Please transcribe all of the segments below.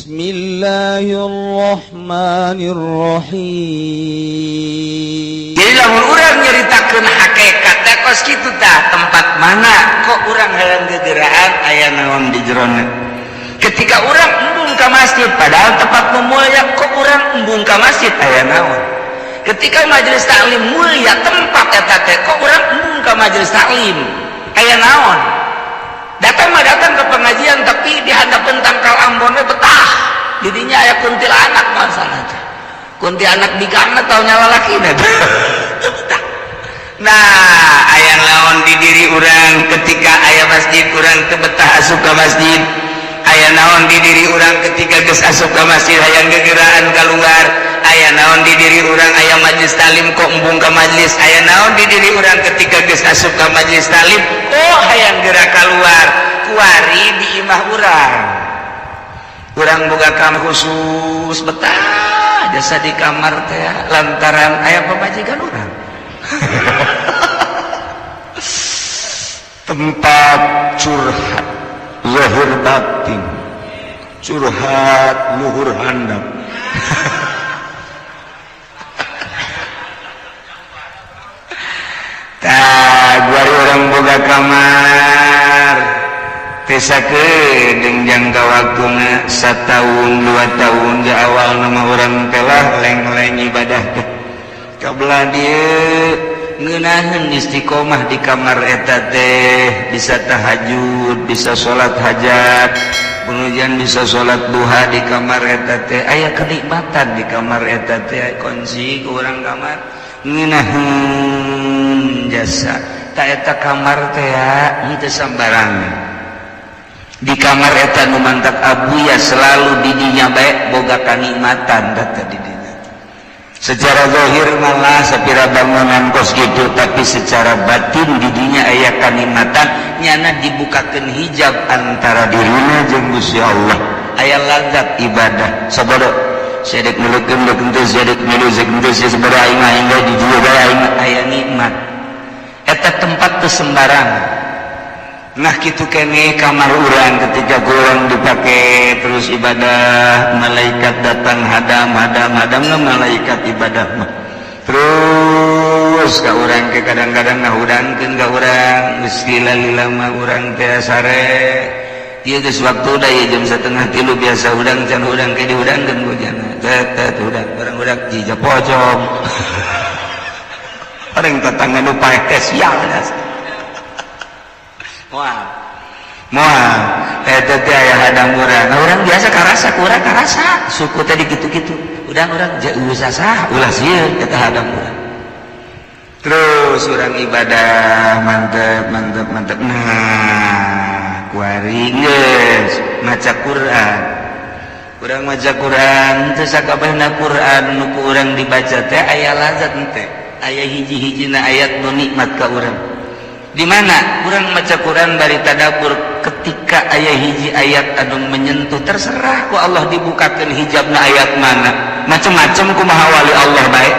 Bismillahirrahmanirrahim. Jadi lamun urang nyeritakeun hakikat kos kitu tah tempat mana kok urang hayang gegeraan aya naon di jerona. Ketika urang embung ka masjid padahal tempat mulia kok urang embung ka masjid aya naon. Ketika majelis taklim mulia tempat eta teh kok urang embung ka majelis taklim aya naon. Datang ke pengajian tapi di hadapan tangkal Ambonnya betah didinya aya kuntilanak masalah teh. Kuntilanak digana taunya lalakina. Nah aya naon di diri urang ketika aya masjid urang teu betah asup ka masjid. Aya naon di diri urang ketika geus asup ka masjid hayang gegeraan keluar. Aya naon di diri urang aya majelis talim kok embung ka majelis. Aya naon di diri urang ketika geus asup ka majelis talim kok hayang gerak keluar. Kuari di imah urang. Urang boga kamar khusus betah jasa di kamar teh lantaran aya pamajikan urang. Tempat curhat zahir batin, curhat luhur handap. Guari orang boga kamar tesakeun jangka waktuna 1 tahun 2 tahun di awal nama orang telah leng-leng ibadah teh kabelah dieu ngeunaheun istiqomah di kamar eta teh bisa tahajud bisa salat hajat kemudian bisa salat duha di kamar eta teh aya kenikmatan di kamar eta teh kunci ku urang kamar ngeunaheun jasa ta eta kamar teh henteu sambarangan di kamar eta nu mantap abuya selalu didinya bae boga kanikmatan data didinya secara zahir malah sapira bangunan kos gitu tapi secara batin didinya aya kanikmatan nyana dibukakeun hijab antara dirina jeung Gusti Allah aya lazat ibadah sabada sedek nuleukeun teu sedek milu teu sabada aing aing di dieu bae aing aya nikmat eta tempat teu sembarangan. Nah kitu kene kamar urang ketika urang dipake terus ibadah malaikat datang hadam malaikat ibadah mah terus ka urang ke kadang-kadang ngahudangkeun ka urang geus lila mah urang teh sare ieu geus waktu da ieu jam 2:30 biasa udang can udang ke diudangkeun ku jana tet udang urang jija pojok areng tetangga nu paeh teh sial moal eta teh aya hadang urang urang biasa karasa ku urang karasa suku teh kitu-kitu urang jeuh sasah ulah sieun eta hadang urang terus urang ibadah mantep nah kuari geus maca Quran urang maca Quran teu sakabehna Quran nu ku urang dibaca teh aya lazat teh aya hiji-hijina ayat nu nikmat ka urang di mana urang maca Quran bari tadabbur ketika aya hiji ayat anu menyentuh terserah ku Allah dibukakeun hijabna ayat mana macam-macam kumaha wali Allah bae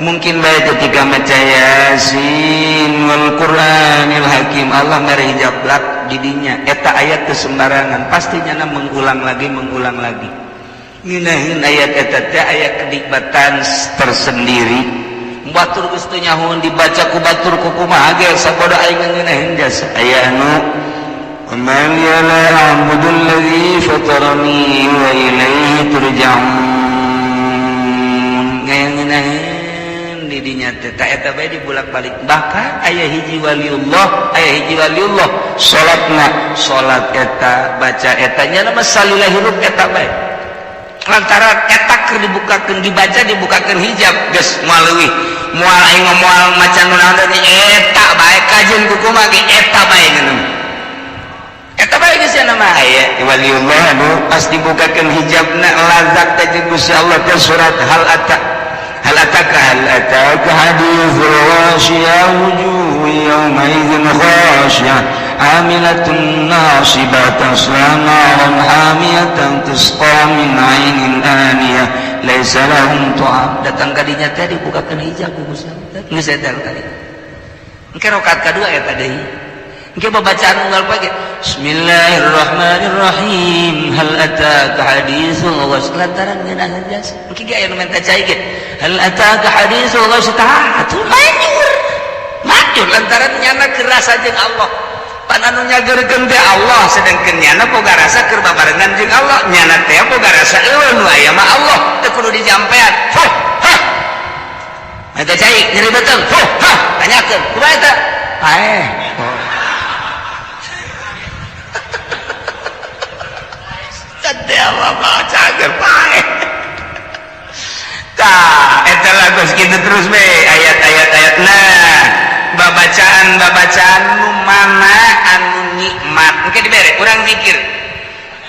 mungkin bae ketika maca Yasin wal Qur'anil Hakim Allah ngare hijab lak didinya eta ayat teu sembarangan pastinya mengulang lagi ngeunaheun ayat eta teh aya kenikmatan tersendiri batur geus teu nyahoon dibaca ku batur ku kumaha ge sabodo aing ngeunaheun jasa aya anu man la a'budul ladzi fatarani wa ilaihi turja'un ngeunaheun di dinya teh ta eta bae dibulak-balik bahkan aya hiji waliullah salat eta baca eta nya mah salila hirup eta bae lantaran eta keur dibukakeun hijab geus moal leuwih moal aing moal macan nu naon teh eta bae kajeun ku kumaha ge eta bae ngeuneuh eta bae geus cenah mah aya waliullah anu pas dibukakeun hijabna lazat teh Gusti Allah teh surat hal ataka hadithul ghasyiyah wujuh yawma idzin khasyiyah amilatun nasibah tasla naran hamiyatan tusqa min 'ainin aniyah laisa lahum ta'am datang kadinya teh dibukakeun hijab ku Gusti Allah geus eta kali engke rakaat kadua eta deui engke babacaan unggal pagi Bismillahirrahmanirrahim hal ataka haditsul ghasyiah lantaran ngeunaheun jas engke ge aya nu menta cai ge hal ataka haditsul ghasyiah atuh manyur lantaran nyana kerasa jeung Allah pan anu nyageurkeun teh Allah sedengkeun nyana boga rasa keur babarengan jeung Allah nyana teh boga rasa eueun we aya mah Allah teu kudu dijampean eta cai nyeri beteung tanyakeun kumaha eta Allah baca gerpae tah eta lagu kitu terus be ayat-ayat nah babacaan nu mana anu nikmat engke dibere urang zikir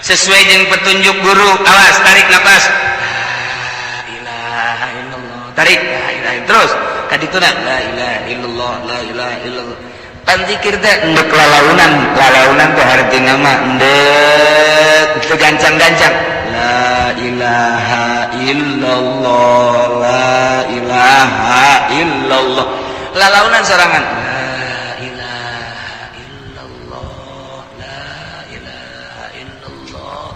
sesuai jeung petunjuk guru awas tarik napas la ilaha illallah tarik la ilaha terus kadituna la ilaha illallah la ilaha illallah pan zikir teh endek lalaunan teh hartina mah endek teu gancang-gancang la ilaha illallah la ilaha illallah lalaunan sorangan la ilaha illallah la ilaha illallah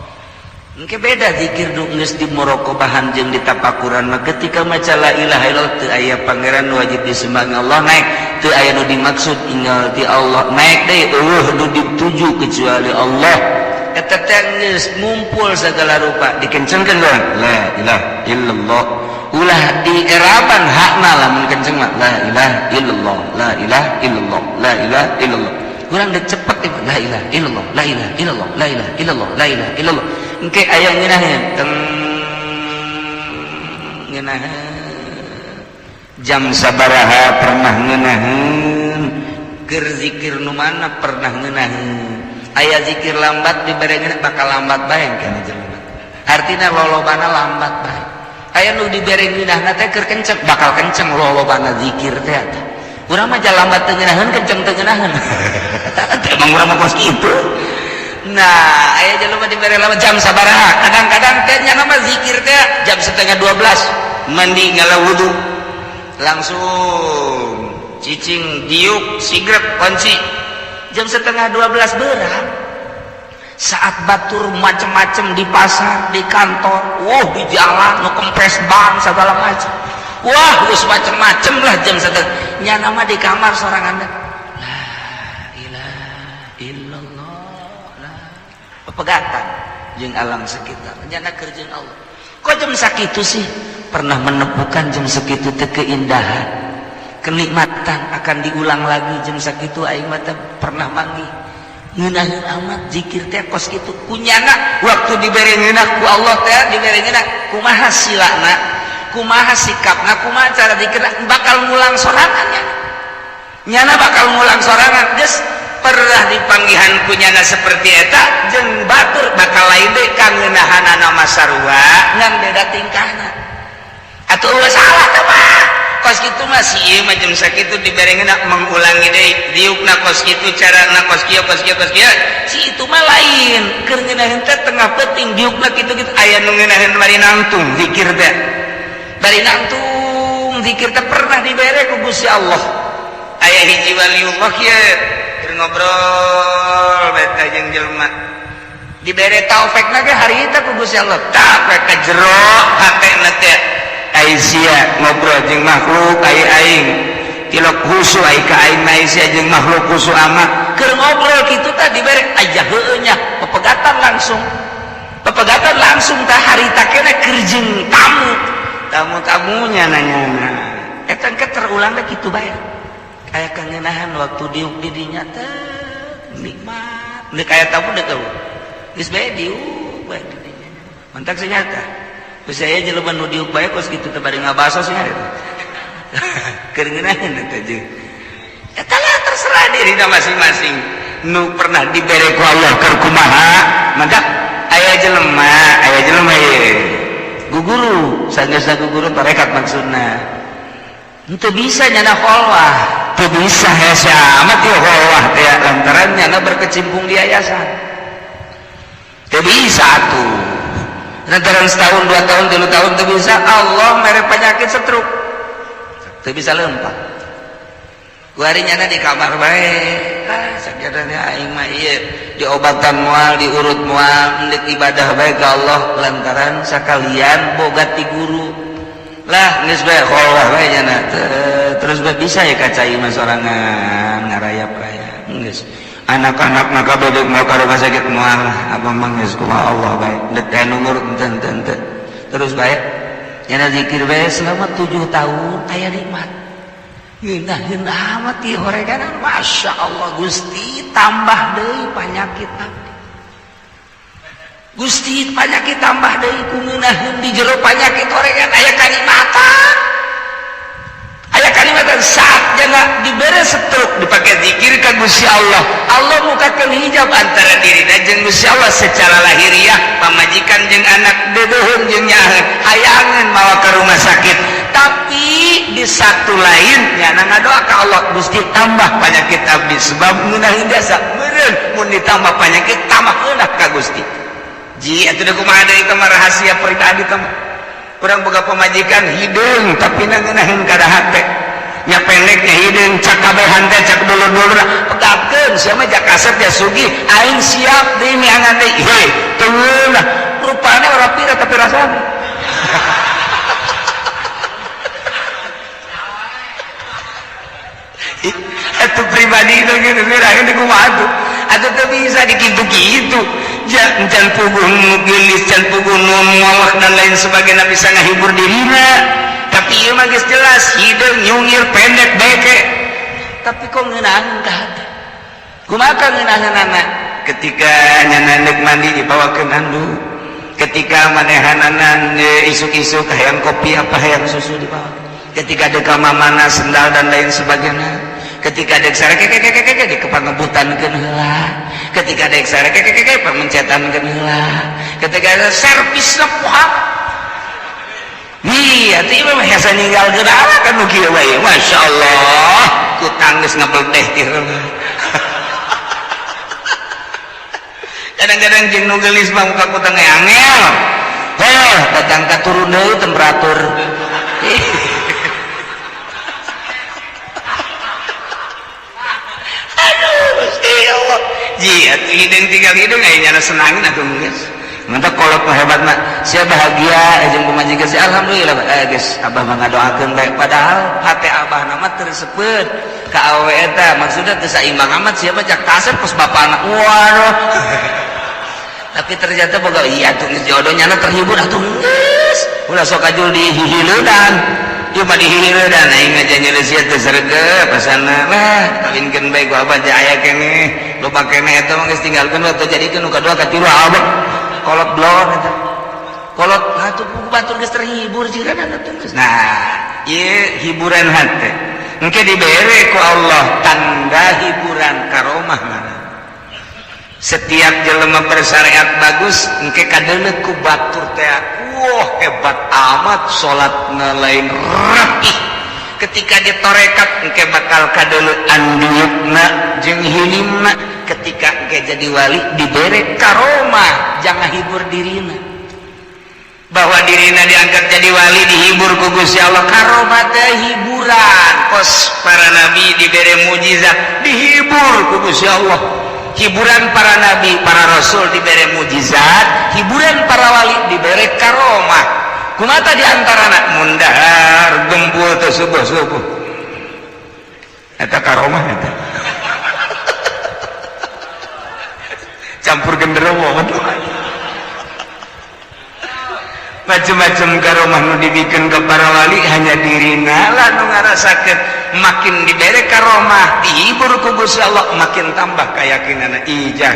engke beda zikir nu geus dimorokobahan jeung ditapakuran mah ketika maca la ilaha illallah teu aya pangeran wajib disembah Allah naik teu aya nu dimaksud ingal ti Allah naik deui nu dituju kecuali Allah eta teh geus ngumpul segala rupa dikencenkeun urang la ilaha illallah ulah di eraban hakna lamun kenceng mah la ilaha illallah la ilaha illallah la ilaha illallah urang deuk cepet la ilaha illallah la ilaha illallah la ilaha illallah la ilaha illallah engke aya ngeunaheun jam sabaraha pernah ngeunaheun keur zikir nu mana pernah ngeunaheun aya zikir lambat diberengeun bakal lambat bae kana jelema artina lolobana lambat bae aya nu dibere ngeunahna teh keur kenceng bakal kenceng lolobana zikir teh atuh urang mah lambat teu ngeunaheun kenceng teu ngeunaheun emang urang mah kos kitu nah aya jelema dibere lambat jam sabaraha kadang-kadang teh nya mah zikir teh jam 11:30 mandi ngala wudu langsung cicing diuk sigrep kunci jam 11:30 berat saat batur macem-macem di pasar di kantor di jalan nu kempes ban segala macam geus macem-macem lah jam 1 nya nama di kamar sorangan la ilaha illallah la pepegatan jeung alam sekitar nya keur jeung Allah kok jam sakitu sih pernah menemukan jam segitu teh keindahan kenikmatan akan diulang lagi jam sakitu aing mah teh pernah manggih ngeunaheun amat zikir teh kos kitu kunyana waktu dibere ngeunah ku Allah teh dibere ngeunah kumaha silana kumaha sikapna kumaha cara zikirna bakal ngulang sorangan nyana bakal ngulang sorangan geus pernah dipanggihan kunyana seperti eta jeung batur bakal lain deui ka ngeunahanana masarua ngan beda tingkahna atuh ulah salah teh mah kos kitu mah si ieu mah jam sakitu diberengeun mengulangi deui diukna kos kitu carana kos kieu si itu mah lain keur ngeunaheun teh tengah peuting diukna kitu-kitu aya nu ngeunaheun bari nangtung zikir teh bari nangtung zikir teh pernah dibere ku Gusti Allah aya hiji waliullah kieu keur ngobrol beta jeung jelema dibere taufekna ge harita ku Gusti Allah tah ka jero hatena teh Aisyah ngobrol jeung makhluk aing tilok husu ai ka aing Aisyah jeung makhluk husu amat keur ngobrol kitu tah dibere aya heueuh nya pepegatan langsung tah harita keneh keur jeung tamu-tamunya nanyana eta engke terulang teh kitu bae aya kangeunahan waktu diuk di dinya teh nikmat deuk aya tamu deuk geus bae diuk bae di dinya mantak senyata geus aya jelema nu diuk bae kos kitu teh bari ngabaso sia keur ngeunaheun eta jeung eta lah terserah dirina masing-masing nu pernah dibere ku Allah keur kumaha mangga aya jelema guguru sageusna guguru tarekat maksudna henteu bisa nyana kholwah teu bisa hese amat ieu kholwah teh lantaran nyana berkecimpung di yayasan teu bisa atuh lantaran setahun 2 tahun 3 tahun teu bisa Allah mere penyakit stroke teu bisa leumpah ku hari nyana di kamar bae sakiranya aing mah ieu diobatan moal diurut moal menit ibadah bae ka Allah lantaran sakalian boga ti guru lah geus bae kholah bae nya terus bae bisa ya kacai mah sorangan ngarayap-rayap geus anak-anak mah kabeh mau ka rumah sakit moal apa mah geus kumaha Allah bae dek ka nomor enten terus bae nya zikir bae selama 7 tahun aya nikmat geunah amat ieu horeganan Masya Allah Gusti tambah deui panyakit abdi Gusti panyakit tambah deui ku ngeunaheun di jero panyakit horegan aya kalimatan saat jangan dibere setruk dipake zikir ka Gusti Allah Allah mukakeun hijab antara dirina jeung Gusti Allah secara lahiriah pamajikan jeung anak dedeuheun jeung nyaheun hayangeun mawa ke rumah sakit tapi di satu lain nyana ngadoa ka Allah Gusti tambah penyakit abdi sebab ngeunaheun jasa meureun mun ditambah penyakit tambah eunah ka Gusti ji atuh da kumaha deui teh rahasia pribadi teh urang boga pamajikan hideung tapi ngeunaheun kadahat teh nya pendeknya hideung cak kabehan teh cak dulur-dulur pegapkeun sia mah jak kasep ya sugi aing siap deui miangan deui heuh teu lah rupana ora pira tapi rasana itu pribadi itu gitu akhirnya kumaha tuh atau tuh bisa dikitu-kitu jangan puguh gelis jangan puguh ngolak dan lain sebagainya bisa ngahibur dirina tapi iya mah geus jelas hideung nyungir pendek beke tapi kok ngeunaheun ka hati kumaha ngeunaheun anak ketika nyaneuk mandi dibawakeun handuk ketika manehanana isuk-isuk hayang kopi apa hayang susu dibawa ketika deka mamana sendal dan lain sebagainya ketika dek sare di kepangebutankeun heula ketika dek sare permencetankeun heula ketika servisna poha iya teh mah biasa ninggal geura kan nu kieu bae masyaallah ku tanggeus ngabelteh ti heula kadang-kadang jeung nu geulis mah muka ku teh angel datang ka turun deui temperatur ji atuh hideung tinggal hideung aya nyana senangin atuh geus mantap kolot mah hebat mah sia bahagia jeung pamajikan sia alhamdulillah geus abah mah ngadoakeun bae padahal hate abah nama teu resepkeun ka awewe eta maksudna teu saimbang amat sia mah jak kasep pos bapana waduh tapi ternyata boga iya atuh geus jodoh nyana terhibur atuh geus ulah sok ajul dihihileudan ieu mah dihihileudan aing ngaja nyeuleus sia teu sregep pasana lah kawinkeun bae ku abah aya keneh lupa keneh eta mah geus tinggalkeun atau jadikeun nu kadua katilu abah kolot blon eta kolot atuh buku batur geus terhibur jiran atuh geus nah ieu hiburan hate engke dibere ku Allah tanda hiburan karomah mana setiap jelema bersyariat bagus engke kadeuleuk ku batur teh wah hebat amat salatna lain rapih ketika ditorekat engke bakal kadeuleuk andiukna jeung hilimna ketika engke jadi wali dibere karomah jangan hibur dirina bahwa dirina diangkat jadi wali dihibur ku Gusti Allah karomah teh hiburan kos para nabi dibere mujizat dihibur ku Gusti Allah hiburan para nabi para rasul dibere mujizat hiburan para wali dibere karomah kumata diantarana mundahar gembul teh subuh-subuh eta karomah eta campur genderuwo macam-macam karomah nu dibikeun ke para wali hanya dirina lah nu ngarasakeun makin dibere karomah dihibur ku Gusti Allah makin tambah keyakinanna ijah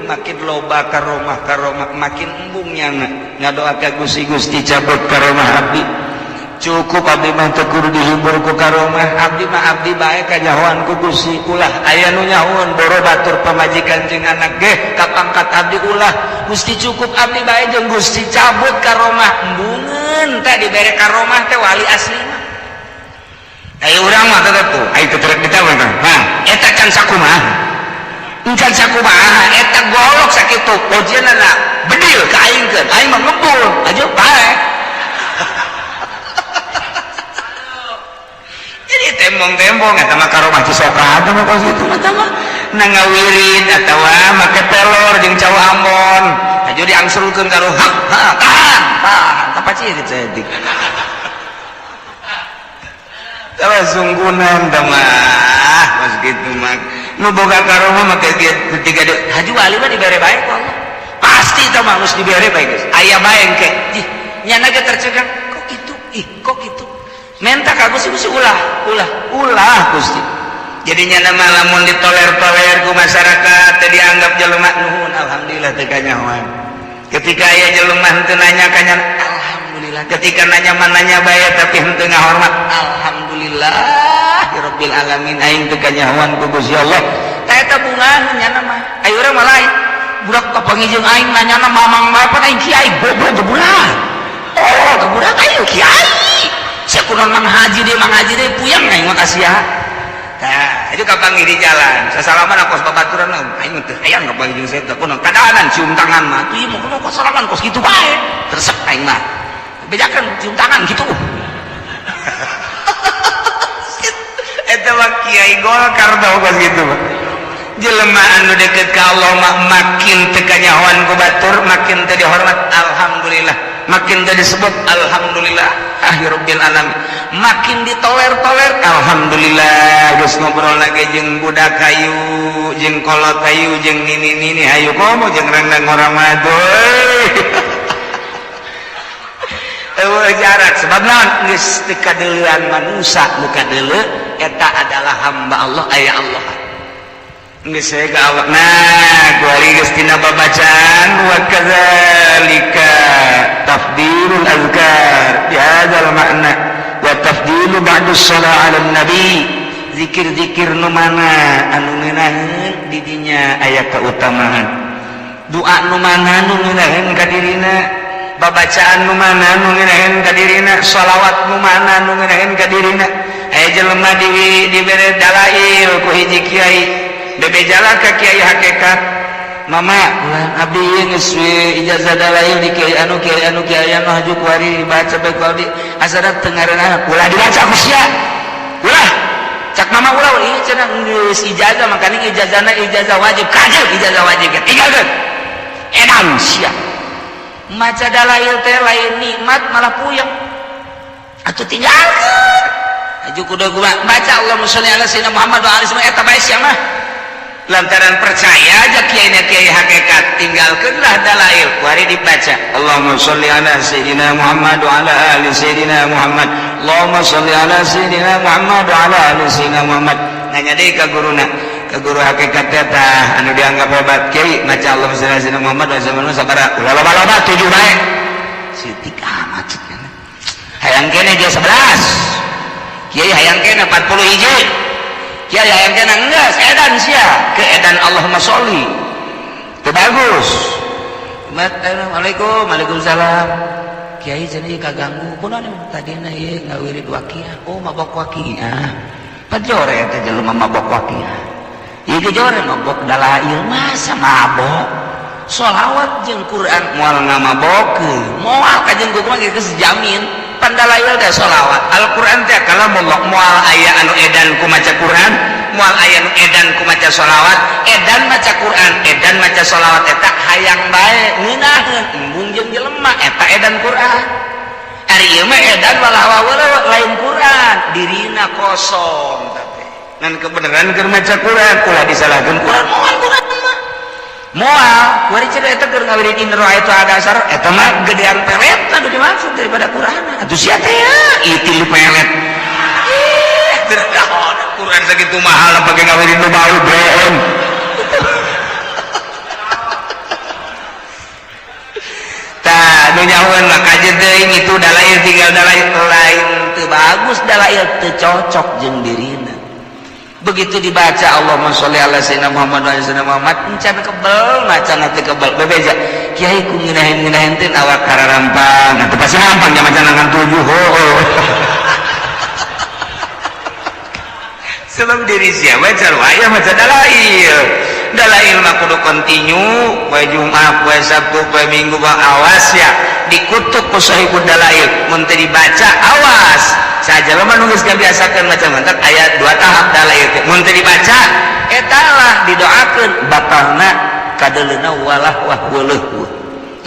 makin loba karomah makin embung nyana ngadoa ka Gusti cabut karomah abdi cukup abdi mah teu kudu dihibur ku karomah abdi mah abdi bae kanyahoan ku Gusti ulah aya nu nyahoan boro batur pamajikan jeung anak ge kapangkat abdi ulah Gusti cukup abdi bae jeung Gusti cabut karomah embungeun teh dibere karomah teh wali asli mah aya urang mah tetep tuh aya teu terek kita mah nah eta can sakumaha encan sakumaha eta golok sakitu pojeunna bedil ka aingkeun aing mah ngembul aja bae jadi tembong-tembong eta mah karomah Cisokat mah kos kitu mah nangawirid atawa make telur jeung cawa Ambon aju diangsulkeun ka ruhak tahan tapacieun cedik terus sunggunan mah kos kitu mah nu boga karomah make ketiga haji wali mah dibere bae ku Allah pasti teh mah geus dibere bae geus aya bae engke nyana ge tercegang kok kitu kok kitu menta ka Gusti ulah Gusti jadinya nama lamun ditoler-toler ku masyarakat teh dianggap jelema nuhun alhamdulillah teh kanyahoan ketika aya jelema henteu nanya ka nyana alhamdulillah ketika nanya mananya bae tapi henteu ngahormat alhamdulillah rabbil alamin aing teh kanyahoan ku Gusti Allah eta bungahan nyana mah aya urang mah lain budak kapangijeng aing nanyana mamang bae aing kiai goblok gebudak oh gebudak aing kiai sakunaon mang haji deh puyang aing makasih ya tah itu kapangi di jalan sasalaman kos babaturan aing teh hayang kapangi jeung saya teh kunaon kadaan cium tangan mah tuh ieu mah kos salaman kos kitu bae resep aing mah bejakeun cium tangan kitu eta mah kiai Golkar tau kos kitu mah jelema anu deket ka Allah mah makin teu kanyahoan ku batur makin teu dihormat alhamdulillah makin teu disebut alhamdulillah rabbil alamin makin ditoler-toler alhamdulillah geus ngobrol lagi jeung budak kayu jeung kolot kayu jeung nini hayu komo jeung rendang orang madoy eueuh jarak sebab naon geus teu kadeulean manusia nu kadeuleu eta adalah hamba Allah aya Allah geus saya ka awak nah kuari geus tina babacaan wa kadzalika tafdilul azkar bihadzal makna wa tafdilu ba'dus shalah 'ala nabi zikir-zikir nu mana anu ngeunaheun di dinya aya kautamaan doa nu mana nu ngeunaheun ka dirina babacaan nu mana nu ngeunaheun ka dirina shalawat nu mana nu ngeunaheun ka dirina aya jelema dibere dalail ku hiji kiai bebejala ka kiai hakikat mama abdi geus ijazah dalail di kiai anu anu haju kuari baca bae kuari asadat teu ngareunana ulah dibaca ku sia ulah cak mama ulah ieu cenah geus ijazah makana ijazahna ijazah wajib kajel ijazah wajib tinggalkeun edan sia maca dalail teh lain nikmat malah puyeng atuh tinggalkeun aju kudu baca Allahumma sholli ala sayyidina Muhammad wa ali sayyidina eta bae sia mah lantaran percaya aja kiai hakikat tinggalkanlah dalail kuari dibaca Allahumma sholli ala sayyidina Muhammad wa ala ali sayyidina Muhammad Allahumma sholli ala sayyidina Muhammad wa ala ali sayyidina Muhammad nanya deui ka guruna ka guru hakikat teh anu dianggap hebat kiai maca Allahumma sholli ala sayyidina Muhammad wa sallallahu sabaraha ulah loba-loba 7 bae sitik amat cenah hayang kene dia 11 kiai hayang kene 40 hiji kiai hayang kena enggeus edan sia ke edan Allahumma sholli teu bagus assalamualaikum waalaikumsalam kiai cenah kaganggu kunaon tadina ieu ngawirid waqiah oh mabok waqiah pajore eta jelema mabok waqiah ieu ge jore mabok dalail masa mabok sholawat jeung Quran moal ngamabokeun moal ka jeung kumaha geus jamin pandalail teh sholawat Al-Quran teh kalamullah moal aya anu edan ku maca Quran moal aya anu edan ku maca sholawat edan maca Quran edan maca sholawat eta hayang bae ngeunaheun embung jeung jelema eta edan Quran ari ieu mah edan walawa lain Quran dirina kosong tapi ngan kebenaran keur maca Quran ulah disalahkeun Quran moal Quran mah moal kuari cenah eta keur ngawirid in ra'aitu adasar eta mah gedean pelet anu dimaksud daripada Quran atuh sia teh itil pelet teu naon Quran sakitu mahal pake ngawirid nu bau breem tah nu nyahoeun mah kajeun teuing itu dalail tinggal dalail lain teu bagus dalail teu cocok jeung dirina begitu dibaca Allahumma sholli ala sayyidina Muhammad wa ala sayyidina Muhammad encan kebel macan teh kebel bebeja kiai ku ngeunaheun teh awak kararampang atuh pasti rampang nya macan ngan 7 heuh sebab diri sia baca aya maca dalail dalail mah kudu kontinu poe Jumat poe Sabtu poe Minggu bang awas ya dikutuk ku sahibul dalail mun teu dibaca awas saja lo manunggus ngabiasakeun maca mantap aya 2 tahap dalail mun teu dibaca eta lah didoakeun batalna kadeleuna walah wah weuleuh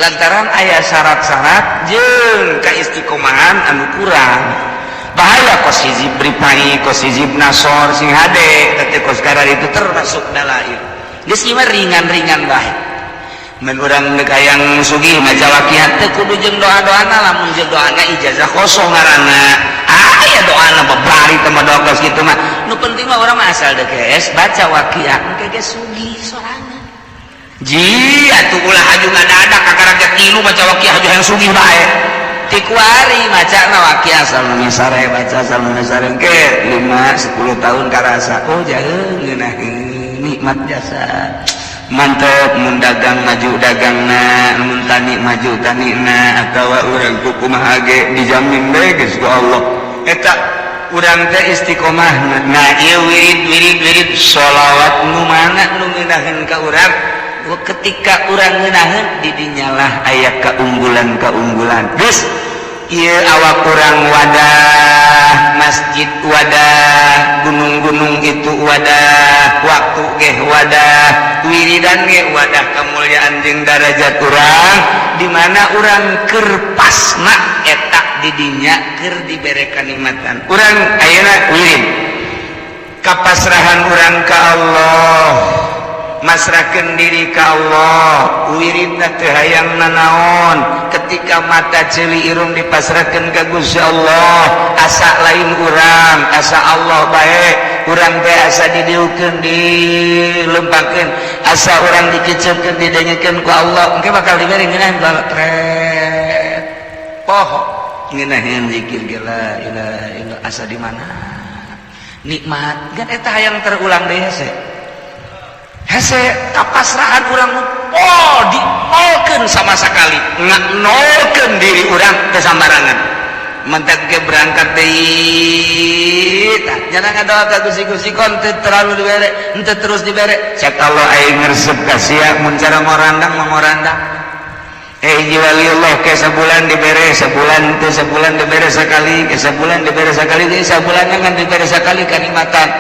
lantaran aya syarat-syarat jeung kaistiqomahan anu kurang bahaya kos hizib Rifai kos hizib Nasor sing hade teh kos karar itu termasuk dalail geus ieu ringan-ringan bae mun urang geus hayang sugih maca waqiah teh kudu jeung doa-doana lamun jeung doana ijazah kosong ngaranna aya doana babari teh mah doa kos kitu mah nu penting mah urang mah asal geus baca waqiah engke geus sugih sorangan ji atuh ulah haju ngadadak kakaraga tilu maca waqiah haju hayang sugih bae tikuari maca na waqiah salna sare baca salna sare ke 5-10 tahun karasa oh jaheung ngeunaheun nikmat jasa mantep mun dagang maju dagangna mun tani maju tanina atawa urang kumaha ge dijamin bae geus ku Allah eta urang teh istiqomah na ieu wirid sholawat nu mana nu ngeunaheun ka urang ketika urang ngeunaheun di dinyalah aya keunggulan geus ieu awak urang wadah masjid wadah gunung-gunung itu wadah waktu ge wadah wiridan ge wadah kemuliaan jeung darajat urang di mana urang keur pasna eta di dinya keur dibere kanikmatan urang ayeuna wirid kapasrahan urang ka Allah masrahkeun diri ka Allah wiridna teu hayang nanaon ketika mata ceuli irung dipasrahkeun ka Gusti Allah asa lain urang asa Allah bae urang teh asa didieukeun dilempangkeun asa urang dikeceukeun didengekeun ku Allah engke bakal dibere ngeunaheun balet poho ngeunaheun zikir ge la ilaha illallah asa di mana nikmat gan eta hayang terulang deui hese kapasrahan urang dinolkeun sama sekali nolkeun diri urang teu sambarangan mentek ge berangkat deui tah jangan ngadoa ka Gusti kon teu terlalu dibere henteu terus dibere cek Allah aing ngresep ka sia mun cara ngorandang mangorandang hiji waliullah ke sebulan dibere sebulan teu sebulan dibere sakali ke sebulan dibere sakali deui sabulan ngan dibere sakali kanikmatan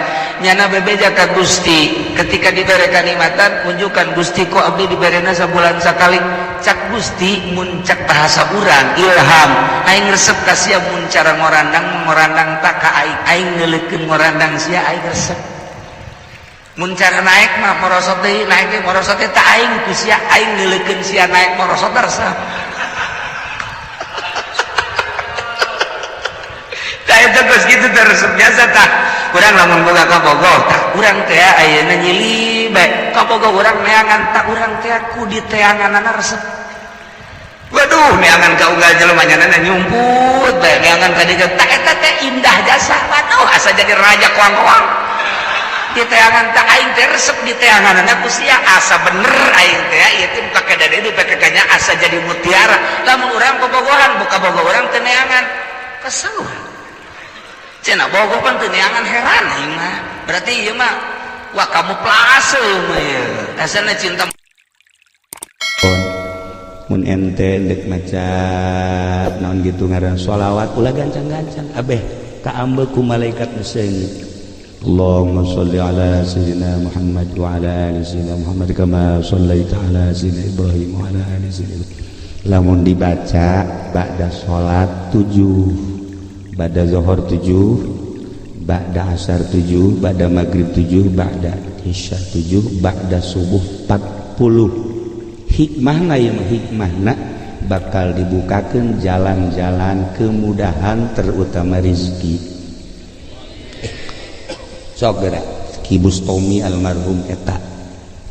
nyana bebeja ka Gusti ketika dibere kanikmatan unjukkan Gusti kok abdi diberena sabulan sakali cak Gusti mun cak bahasa urang ilham aing resep ka sia mun cara ngorandang tak ka aing ngeuleukeun ngorandang sia aing resep mun cara naik mah morosot deui naik ge morosot teh tak aing ku sia aing ngeuleukeun sia naik morosot resep tah eta geus kitu teh resep biasa tah urang lamun boga kabogoh tah urang teh ayeuna nyili bae kabogoh urang neangan tah urang teh ku di teanganana resep waduh neangan ka unggal jelema nyanana nyumput bae neangan ka dieu tah eta teh indah jasa waduh asa jadi raja koang-koang di teangan tah aing teh resep di teanganana ku sia asa bener aing teh ieu teh buka ka dade di pekekanya asa jadi mutiara lamun urang bobogohan buka bogoh urang teh neangan kesel cina bogoh kan teu neangan heran aing mah berarti ieu mah wah kamu plase mah ieu asana cinta mun ente dek maca naon gitu ngaran sholawat ulah gancang-gancang abeh kaambeul ku malaikat meseung Allahumma sholli ala sayyidina Muhammad wa ala ali sayyidina Muhammad kama shallaita ala sayyidina Ibrahim wa ala ali sayyidina lamun dibaca ba'da salat 7 ba'da zuhur 7 ba'da asar 7 ba'da maghrib 7 ba'da isya 7 ba'da subuh 40 hikmahna ieu hikmahna bakal dibukakeun jalan-jalan kemudahan terutama rezeki sok geura Ki Bustami almarhum eta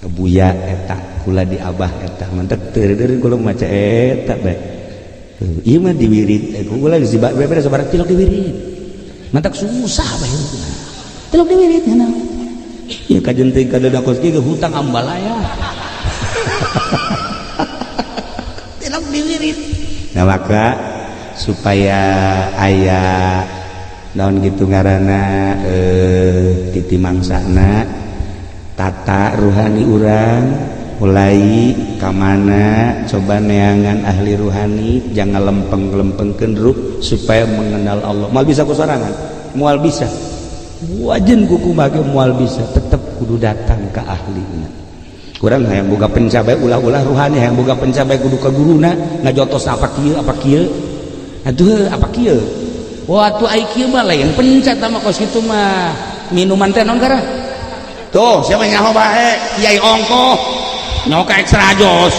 buya eta kula di abah eta mantep teu kula maca eta bae ieu mah diwirid kula geus dibere sabarang tilok diwirid mantak susah bae tilok diwirid cenah ieu kajen teh kadana kos ge hutang ambalaya tilok diwirid nah maka supaya aya naon gitu ngaranna titi mangsana tata ruhani urang mulai kamana coba neangan ahli ruhani jangan lempeng-lempengkeun ruh supaya mengenal Allah. Moal bisa ku sorangan, moal bisa wajen kuku mage moal bisa tetep kudu datang ke ahlina. Kurang hayang boga pencabai ulah-ulah ruhani hayang boga pencabai kudu ka guruna ngajotos apa kieu atuh apa kieu wah atuh ai kieu mah lain pencat mah kos kitu mah minuman teh naon gara tuh siapa nyaho bae kiai ongkoh nyoka ekstra jos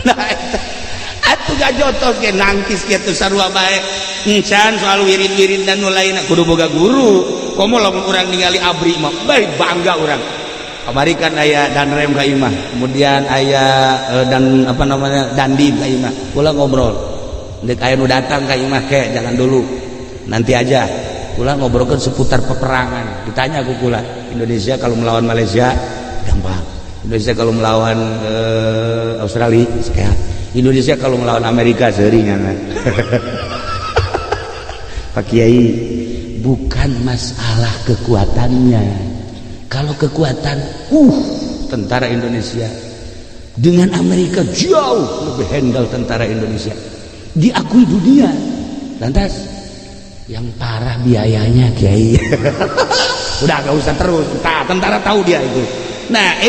nah atuh gajotos ge nangkis kitu sarua bae encan soal wirid-wirid dan nu lainna kudu boga guru komo lamun urang ningali abri mah bae bangga urang kamari kan aya danrem ka imah kemudian aya dan apa namanya dandim ka imah ulah ngobrol deuk aya nu datang ka imah ke jangan dulu nanti aja ulah ngobrolkeun seputar peperangan ditanya ku kula Indonesia kalau melawan Malaysia gampang Indonesia kalau melawan Australia sehat Indonesia kalau melawan Amerika seuring ngan Pak Kiai bukan masalah kekuatannya. Kalau kekuatan tentara Indonesia dengan Amerika jauh lebih handal tentara Indonesia diakui dunia. Lantas yang parah biayanya Kiai. Udah gak usah terus tentara tahu dia itu. Nah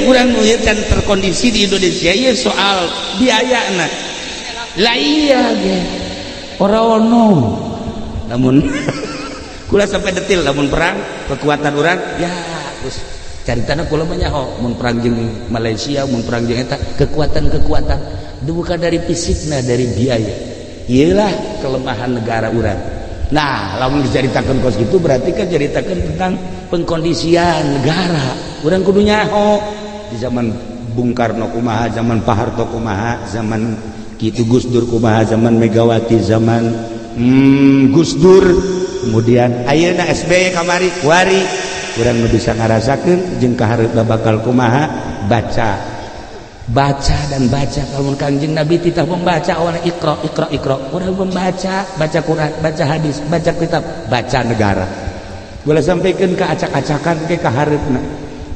kurang kan terkondisi di Indonesia ya soal biaya lah iya orang namun kula sampai detil namun perang kekuatan orang ya terus cari tanah kula menyaho mun perang jeung Malaysia mun perang jeung eta kekuatan bukan dari fisikna dari biaya iyalah kelemahan negara orang. Nah lamun diceritakan kos gitu berarti kan ceritakan tentang pengkondisian negara orang kudu nyaho di zaman Bung Karno kumaha zaman Pak Harto kumaha zaman kitu Gus Dur kumaha zaman Megawati zaman Gus Dur kemudian ayeuna SBY kamari wari urang nu bisa ngarasakeun jeung kahareup bakal kumaha baca dan baca kalau Kangjeng Nabi titah membaca awalnya ikra urang membaca baca Quran baca hadis baca kitab baca negara boleh sampaikan ke acak-acakan ke kahareupna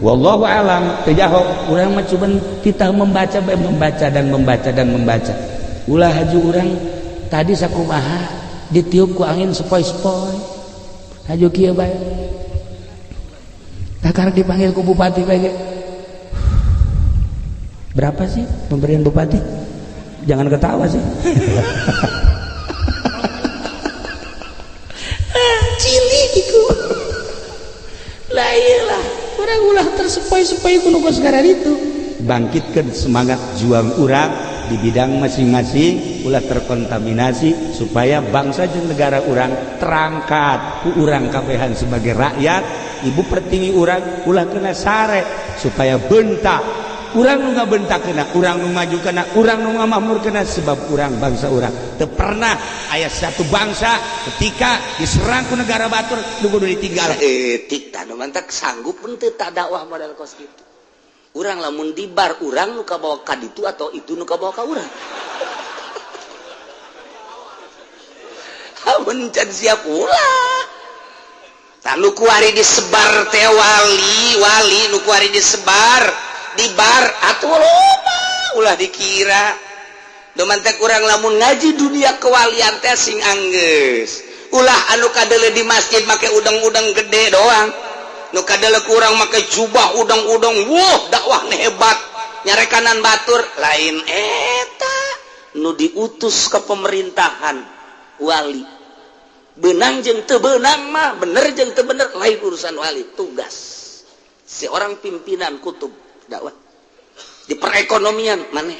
wallahu alam teu jahok urang mah cuman titah membaca dan membaca ulah haju urang tadi sakumaha ditiup ku angin sepoi-sepoi haju kieu bae tah karek dipanggil ku bupati bae berapa sih pemberian bupati jangan ketawa sih cilik iku lah iyalah urang ulah tersepoi-sepoi ku nu segara itu bangkitkan semangat juang urang di bidang masing-masing ulah terkontaminasi supaya bangsa jeung negara urang terangkat ku urang kabehan sebagai rakyat ibu pertinggi urang ulah kena sare supaya bentak urang nu ngabentakkeuna urang nu majukeuna urang nu ngamakmurkeuna sebab urang bangsa urang teu pernah aya satu bangsa ketika diserang ku negara batur nu kudu ditinggal etik tah nu mantak sanggup teu tak dakwah model kos kitu urang lamun dibar urang nu kabawa ka ditu atau itu nu kabawa ka urang hamun can siap ulah tah nu kuari disebar teh wali nu kuari disebar di bar atuh loba ulah dikira domantek urang lamun ngaji dunia kewalian teh sing anggeus ulah anu kadele di masjid make udang-udang gede doang nu kadele kurang make jubah udang-udang wuh dakwahna hebat nyarekanan batur lain eta nu diutus ke pemerintahan wali beunang jeung teu beunang mah bener jeung teu bener lain urusan wali tugas seorang pimpinan kutub dakwah di perekonomian maneh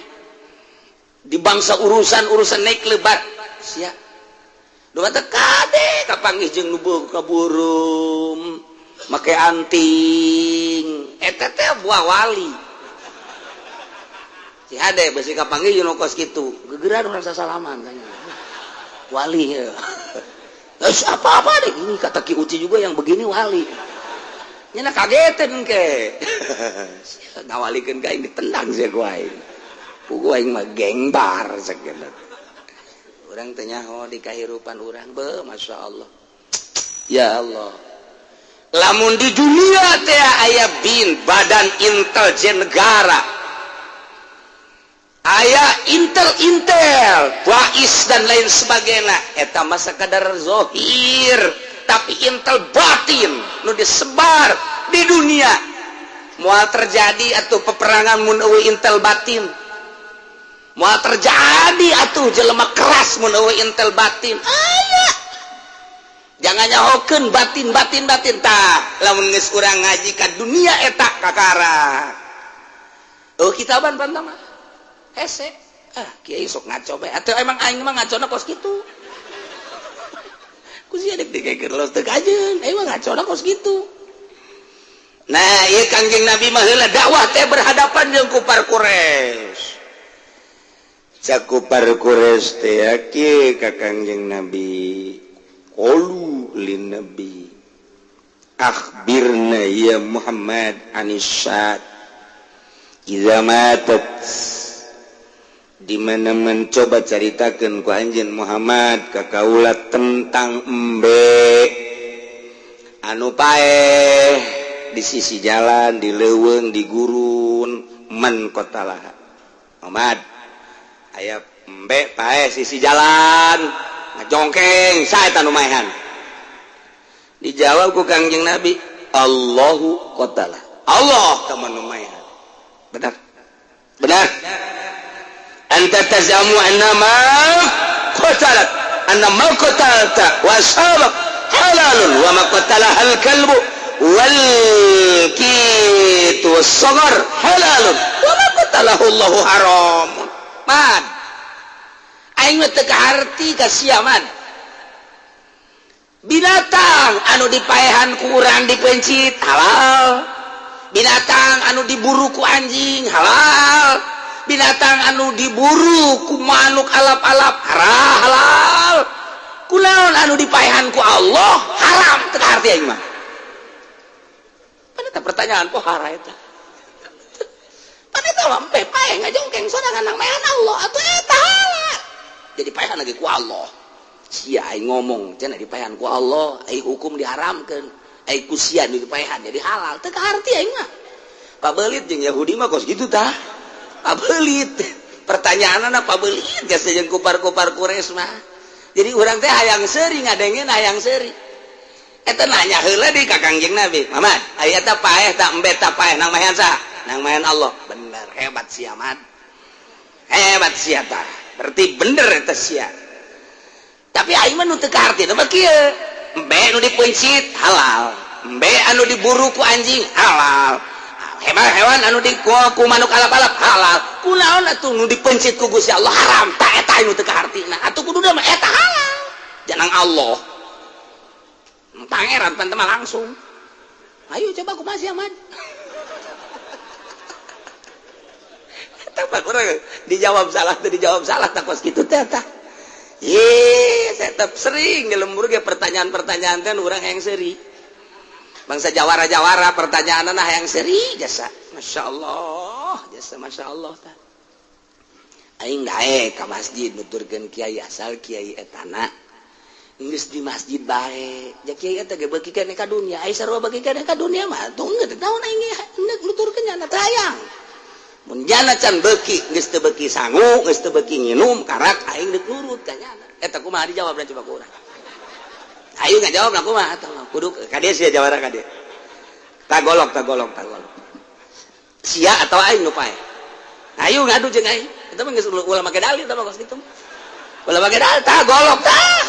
di bangsa urusan naik lebat sia doa teh kade kapanggih jeung nu kaburum make anting eta teh buah wali si hade besi kapanggih jeung kos kitu gegeran urang sasalaman kanya wali ya apa-apa deh ini kata Ki Uci juga yang begini wali nyana kagetan ke ngawalikeun ka aing ditendang sia ku aing pugu aing mah gengbar sakeuna urang teh nyaho di kahirupan urang be masyaallah Ya Allah, lamun di dunia teh aya bin badan intelijen negara, aya intel bais dan lain sebagainya, eta mah sakadar zahir, tapi intel batin nu disebar di dunia. Moal terjadi atuh peperangan mun eueuh intel batin, moal terjadi atuh jelema keras mun eueuh intel batin. Aya jangan nyahokeun batin tah lamun geus urang ngaji ka dunia eta kakara. Oh kitaban pantang mah hese kiai sok ngaco bae atuh emang aing mah ngacona kos kitu. Ku sia dek dikekeun los teu kajeun aing mah ngacona kos kitu. Nah ieu Kangjeng Nabi mah heula dakwah teh berhadapan jeung kufar Quraisy. Cakupar Quraisy teh kieu ka Kangjeng Nabi. Qalu lin Nabi akhbirna ya Muhammad anisat idza matat, di mana mencoba ceritakeun ku anjeun Muhammad ka kaula tentang embe anu paeh di sisi jalan, di leuweung, di gurun, man qatalah. Muhammad aya embe paeh sisi jalan ngajongkeng saeta nu maehan. Dijawab ku Kangjeng Nabi, Allahu qatalah. Allah ka nu maehan. Benar. Benar. Anta tazamu annama qatalat, annama qatalta wa sabaq halalun wa ma qatalah al-kalbu wal kitu was-saghar halalun wa ma qatalahu Allahu haram. Man aing teu kaharti ka sia man. Binatang anu dipaehan ku urang dipencit halal, binatang anu diburu ku anjing halal, binatang anu diburu ku manuk alap-alap halal, kunaon anu dipaehan ku Allah haram. Teu kaharti aing mah. Pan eta pertanyaan poh hara eta. Pan eta mah empe paeh ngajongkeng sorangan nang maehan Allah atuh eta halal. Jadi paehan lagi ku Allah. Sia aing ngomong cenah dipaehan ku Allah, aing hukum diharamkeun. Aing ku sia dipaehan jadi halal. Teu kaharti aing mah. Pabeulit jeung Yahudi mah kos kitu tah. Pabeulit. Pertanyaanna pabeulit geus jeung kupar-kupar Quraisy mah. Jadi urang teh hayang seuri ngadengeun hayang seuri. Eta nanya heula di ka Kangjeng Nabi, "Muhammad, aya eta paeh tah embe tah paeh nang maehan saha?" Nang maehan Allah. Bener, hebat sia Ahmad. Hebat sia tah. Berarti bener eta sia. Tapi aing mah nu teu kaharti mah kieu. Embe nu dipencit halal, embe anu diburu ku anjing halal, hewan anu ku manuk alap-alap halal. Kunaon atuh nu dipencit ku Gusti Allah haram? Tah eta anu teu kahartina. Atuh kudu mah eta halal. Jangan Allah. Pangeran pan mah langsung. Ayo coba kumaha sia Ahmad. Eta mah urang dijawab salah tah kos kitu teh tah. Tetap sering di lembur ge pertanyaan-pertanyaan teh urang hayang seuri. Bangsa jawara-jawara pertanyaanna hayang seuri jasa. Masyaallah, jasa masyaallah tah. Aing dae ka masjid nuturkeun kiai asal kiai etana. Geus di masjid bae. Ja kiai eta ge beuki keneh ka dunia, ai sarua beuki keneh ka dunia mah tuh geus taun aing hendak nuturkeun nya teh hayang. Mun jana can beuki geus teu beuki sangu, geus teu beuki nginum karak aing deuk nurut ka nya. Eta kumaha dijawab coba ku urang. Ayo ngajawab lah kumaha atuh kudu ka dieu sia jawara ka dieu. Tagolok. Sia atau aing nu paeh. Ayo ngadu jeung aing. Eta mah geus ulah make dalil tah kos kitu. Ulah make dalil tagolok tah.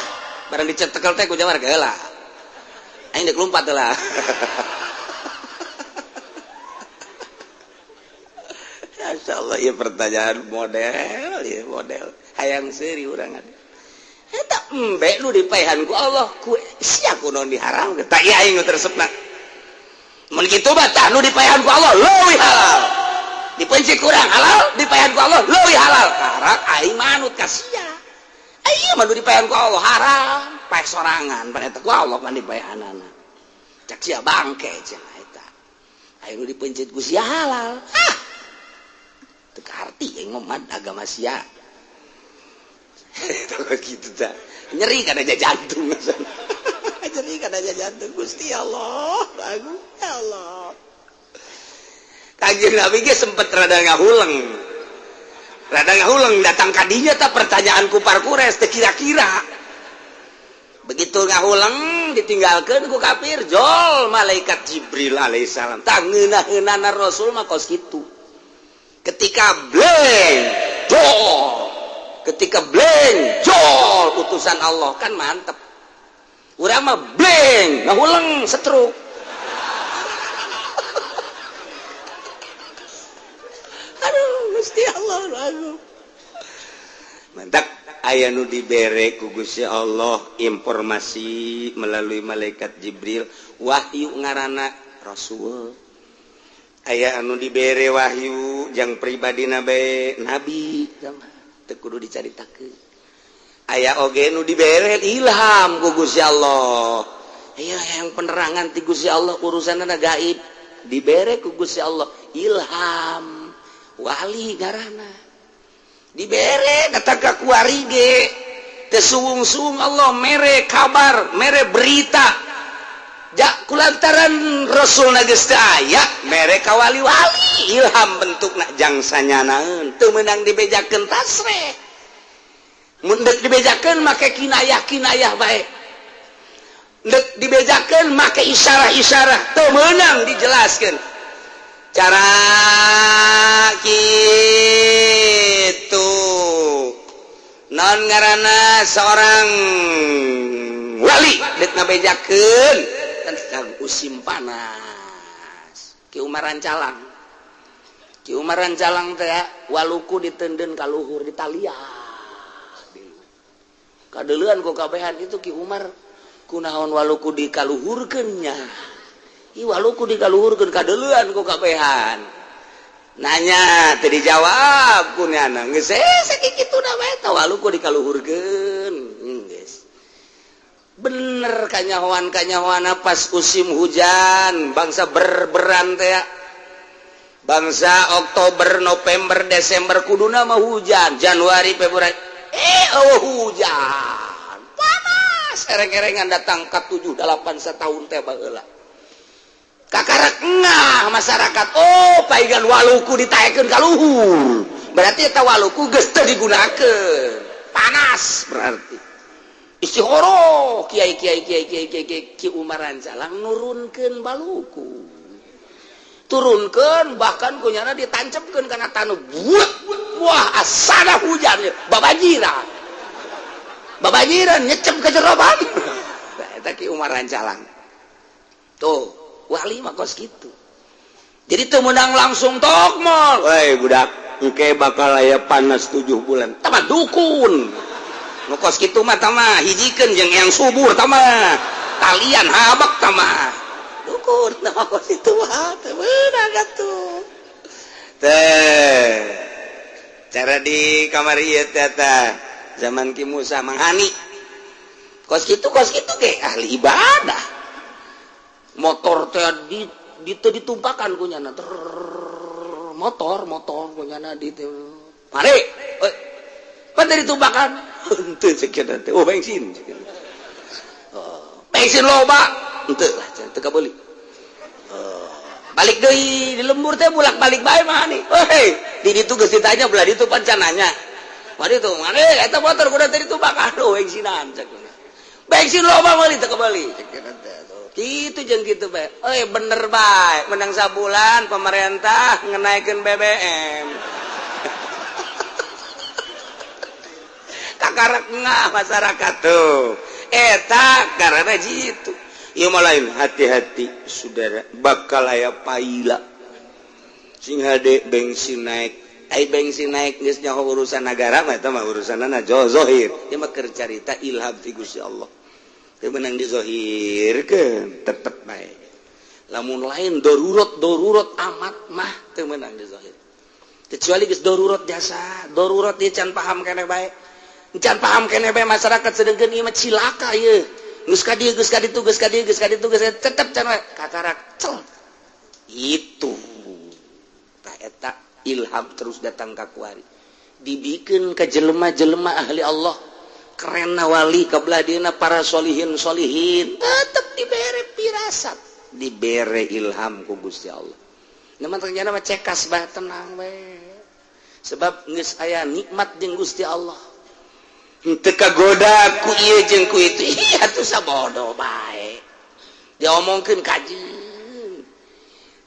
Barang dicetekel teh ku jawara geula. Aing deuk lumpat heula. Masyaallah ieu pertanyaan model. Hayang seuri urang ade. Eta embe nu dipaehan ku Allah ku sia kunaon diharam tah ieu aing nu tersepna. Mun kitu mah tah nu dipaehan ku Allah leuwih halal. Dipencit kurang halal, dipaehan ku Allah leuwih halal. Karak aing manut ka sia. Ieu mah nu dipaehan ku Allah haram, paeh sorangan pan eta ku Allah pan dipaehanana. Cak sia bangke cenah eta. Aing nu dipencit ku sia halal. Teu kaharti aing mah agama sia. Itu gitu dah. Nyeri kan aja jantung. jadi kadanya jantung Gusti Allah lagu ya Allah Kanjeng Nabi ge sempet rada ngahuleng datang kadinya tak pertanyaan kupar kures teu kira-kira begitu ngahuleng ditinggalkeun ku kafir jol malaikat Jibril alaihissalam tah ngeunah-ngeunahna Rasul mah kos kitu ketika bleng jol utusan Allah kan mantep urang mah bleng ngahuleng setruk aduh Gusti Allah lagu mantap aya nu dibere ku Gusti Allah informasi melalui malaikat Jibril wahyu ngaranna Rasul aya anu dibere wahyu jang pribadina bae nabi teu kudu dicaritakeun aya oge nu dibere ilham ku Gusti Allah aya yang penerangan ti Gusti Allah urusanna gaib dibere ku Gusti Allah ilham wali garana dibere datang ka kuari ge teu suung-suung Allah mere kabar mere berita ja kulantaran Rasulna geus teu aya mere ka wali-wali ilham bentukna jang sanyanaeun teu meunang dibejakeun tasreh mun deuk dibejakeun make kinayah-kinayah bae deuk dibejakeun make isyarah-isyarah teu meunang dijelaskeun cara gitu non ngaranna seorang wali dek ngabejakeun tentang usim panas Ki Umar Rancalang teh waluku diteundeun ka luhur di Talia kadeuleun ku kabehan itu Ki Umar kunaon waluku dikaluhurkeun nya waluku dikaluhurkeun kadeuleun ku kabehan nanya teu dijawab ku nyana geus sakituna bae tah waluku dikaluhurkeun geus bener kanyahoan-kanyahoana pas musim hujan bangsa berberan teh bangsa Oktober November Desember kuduna mah hujan Januari Februari hujan panas ereng-erengan datang ka 7-8 satahun teh baheula kakarak ngah masyarakat paigan waluku ditaekeun ka luhur berarti eta waluku geus teu digunakeun panas berarti istihoro kiai Ki Umar Rancalang nurunkeun baluku turunkeun bahkan kunyana ditancepkeun kana taneuh wah asana hujan babajiran nyecep ke jero ban eta Ki Umar Rancalang tuh wali mah kos gitu jadi teu meunang langsung tokmol budak engke bakal aya panas 7 bulan tama dukun nu kos kitu mah tama hijikeun jeung yang subur tama talian habak tama dukun tama kos kitu mah teu meunang atuh teh cara di kamar ieu teh zaman Ki Musa Manghani kos kitu ge ahli ibadah motor teh ditumpakan kunyana motor kunyana di mari pan ditumpakan henteu sekian teh bensin bensin loba henteu lah teu kabeuli balik deui di lembur teh bolak-balik bae mah nih di ditu geus ditanya belah ditu pancananya mari tuh mari eta motor kudu teh ditumpakan bensinan cek bensin loba meuli teu kabeuli cek teh gitu jeung gitu bae bener bae menang sabulan pemerintah ngenaikeun BBM kakarak ngah masyarakat tuh eta karena jitu ieu mah lain hati-hati saudara bakal aya paila sing hade bensin naik bensin naik geus nyaho urusan negara mah eta mah urusanna zohir ieu mah keur carita ilham ti Gusti Allah teu meunang dizohirkeun tetep bae lamun lain darurat amat mah teu meunang dizohir kecuali geus darurat jasa darurat ieu can paham keneh bae can paham keneh bae masyarakat sedengkeun ieu mah cilaka ieu geus ka dieu geus ka ditu tetep can bae katarak cel itu tah eta ilham terus datang ka kuari dibikeun ka jelema-jelema ahli Allah keren wali kabelah dina para solihin dibere pirasat, dibere ilham ku Gusti Allah. Namun ternyata mah cekas bah tenang we. Sebab geus aya nikmat jeung Gusti Allah. Teu kagoda ku ieu jeung ku itu. Atuh sabodo bae. Diomongkeun kaji.